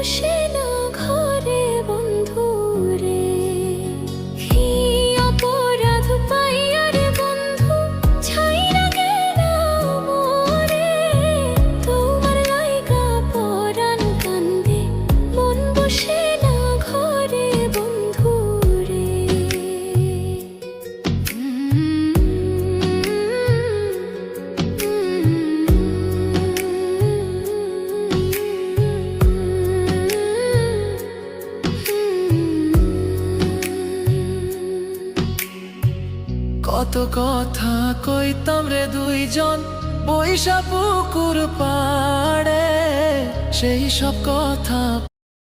বসে না ঘরে বন্ধু রে, কি অপরাধ পাইয়া রে বন্ধু ছাইরা গেলা মোরে। তোমার লাইগা পরাণ কান্দে, মন বসে না ঘরে বন্ধু রে। কত কথা কইতাম রে দুইজন বৈশা পুকুর পাড়ে, সেই সব কথা